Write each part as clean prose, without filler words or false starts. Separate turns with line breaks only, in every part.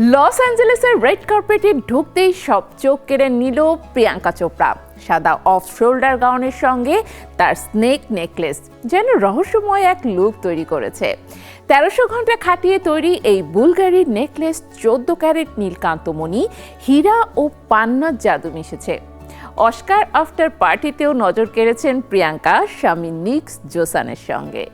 Loss অ্যাঞ্জেলেসের red কার্পেটে ঢুকতেই সব চোখ কেড়ে নিল প্রিয়াঙ্কা চোপড়া। সাদা অফ শোল্ডার গাউনের সঙ্গে তার স্নেক নেকলেস যেন রহস্যময় এক লুক তৈরি করেছে। 1300 ঘন্টা খাটিয়ে তৈরি এই বুলগারির নেকলেস 14 ক্যারেট নীলকান্তমণি, হীরা ও পান্নার জাদু মিশেছে। অস্কার আফটার পার্টিতেও নজর কেড়েছেন প্রিয়াঙ্কা স্বামী নিক জোনাসের সঙ্গে।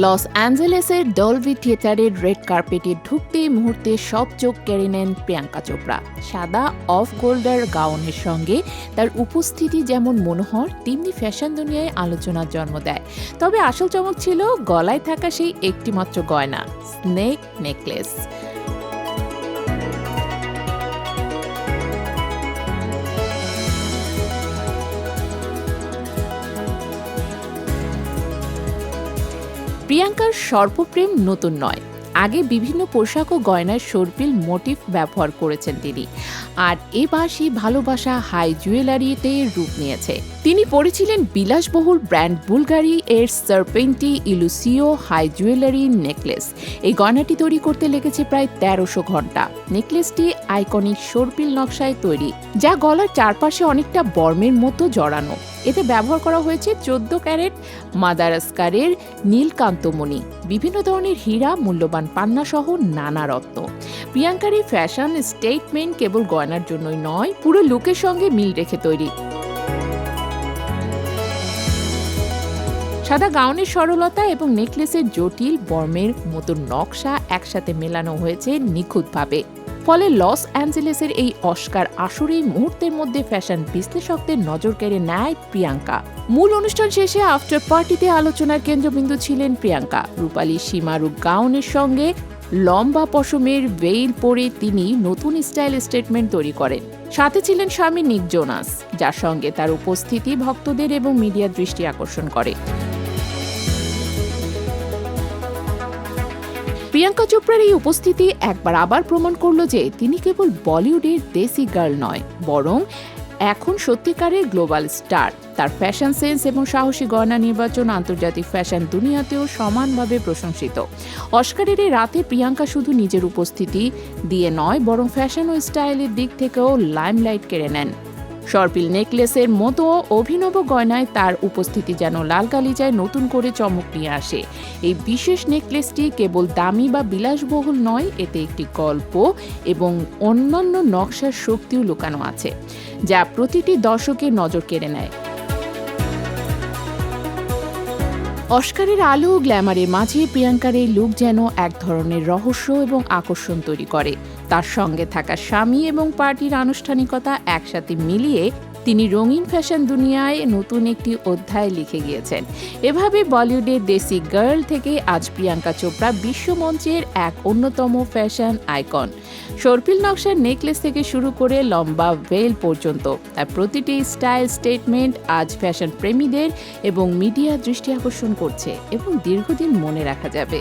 লস অ্যাঞ্জেলেসের ডলবি থিয়েটারের রেড কার্পেটে ঢুকতেই মুহূর্তে সব চোখ কেড়ে নেন প্রিয়াঙ্কা চোপড়া। সাদা অফ গোল্ডার গাউনের সঙ্গে তার উপস্থিতি যেমন মনোহর, তেমনি ফ্যাশন দুনিয়ায় আলোচনার জন্ম দেয়। তবে আসল চমক ছিল গলায় থাকা সেই একটিমাত্র গয়না, স্নেক নেকলেস। প্রিয়াঙ্কার সর্পপ্রেম নতুন নয়, আগে বিভিন্ন পোশাক ও গয়নার সর্পিল মোটিভ ব্যবহার করেছেন তিনি, আর এবার সেই ভালোবাসা হাই জুয়েলারিতে রূপ নিয়েছে। তিনি পরেছিলেন বিলাসবহুল ব্র্যান্ড বুলগারি এর সার্পেন্টি ইলুসিও হাই জুয়েলারি নেকলেস। এই গয়নাটি তৈরি করতে লেগেছে প্রায় 1300 ঘন্টা। নেকলেসটি আইকনিক সর্পিল নকশায় তৈরি, যা গলার চারপাশে অনেকটা বর্মের মতো জড়ানো। এতে ব্যবহার করা হয়েছে 14 ক্যারেট মাদাগাস্কারের নীলকান্তমণি, বিভিন্ন ধরনের হীরা, মূল্যবান পান্না সহ নানা রত্ন। প্রিয়াঙ্কার এই ফ্যাশন স্টেটমেন্ট কেবল গয়নার জন্যই নয়, পুরো লুকের সঙ্গে মিল রেখে তৈরি। সাদা গাউনের সরলতা এবং নেকলেসের জটিল বর্মের মতো নকশা একসাথে মেলানো হয়েছে নিখুঁতভাবে। ফলে লস অ্যাঞ্জেলেসের এই অস্কার আসরেই মুহূর্তের মধ্যে ফ্যাশন বিশ্লেষকদের নজর কেড়ে নেয় প্রিয়াঙ্কা। মূল অনুষ্ঠান শেষে আফটার পার্টিতে আলোচনার কেন্দ্রবিন্দু ছিলেন প্রিয়াঙ্কা। রূপালী সীমারু গাউনের সঙ্গে লম্বা পশমের ভেইল পরে তিনি নতুন স্টাইল স্টেটমেন্ট তৈরি করেন। সাথে ছিলেন স্বামী নিক জোনাস, যার সঙ্গে তার উপস্থিতি ভক্তদের এবং মিডিয়ার দৃষ্টি আকর্ষণ করে। প্রিয়াঙ্কা চোপড়ার এই উপস্থিতি একবার আবার প্রমাণ করল যে তিনি কেবল বলিউডের দেশি গার্ল নয়, বরং এখন সত্যিকারের গ্লোবাল স্টার। তার ফ্যাশন সেন্স এবং সাহসী গয়না নির্বাচন আন্তর্জাতিক ফ্যাশন দুনিয়াতেও সমানভাবে প্রশংসিত। অস্কারের এই রাতে প্রিয়াঙ্কা শুধু নিজের উপস্থিতি দিয়ে নয়, বরং ফ্যাশন ও স্টাইলের দিক থেকেও লাইমলাইট কেড়ে নেন। সর্পিল নেকলেসের মতো অভিনব গয়নায় তার উপস্থিতি যেন লাল গালিচায় নতুন করে চমক নিয়ে আসে। এই বিশেষ নেকলেসটি কেবল দামি বা বিলাসবহুল নয়, এতে একটি গল্প এবং অন্যান্য নকশার শক্তিও লুকানো আছে, যা প্রতিটি দর্শকের নজর কেড়ে নেয়। অস্কারের আলো ও গ্ল্যামারের মাঝে প্রিয়াঙ্কার এই লুক যেন এক ধরনের রহস্য এবং আকর্ষণ তৈরি করে। তার সঙ্গে থাকা স্বামী এবং পার্টির আনুষ্ঠানিকতা একসাথে মিলিয়ে তিনি রঙিন ফ্যাশন দুনিয়ায় নতুন একটি অধ্যায় লিখে গিয়েছেন। এভাবে বলিউডের দেশি গার্ল থেকে আজ প্রিয়াঙ্কা চোপড়া বিশ্বমঞ্চের এক অন্যতম ফ্যাশন আইকন। সর্পিল নকশার নেকলেস থেকে শুরু করে লম্বা ভেল পর্যন্ত তার প্রতিটি স্টাইল স্টেটমেন্ট আজ ফ্যাশন প্রেমীদের এবং মিডিয়ার দৃষ্টি আকর্ষণ করছে এবং দীর্ঘদিন মনে রাখা যাবে।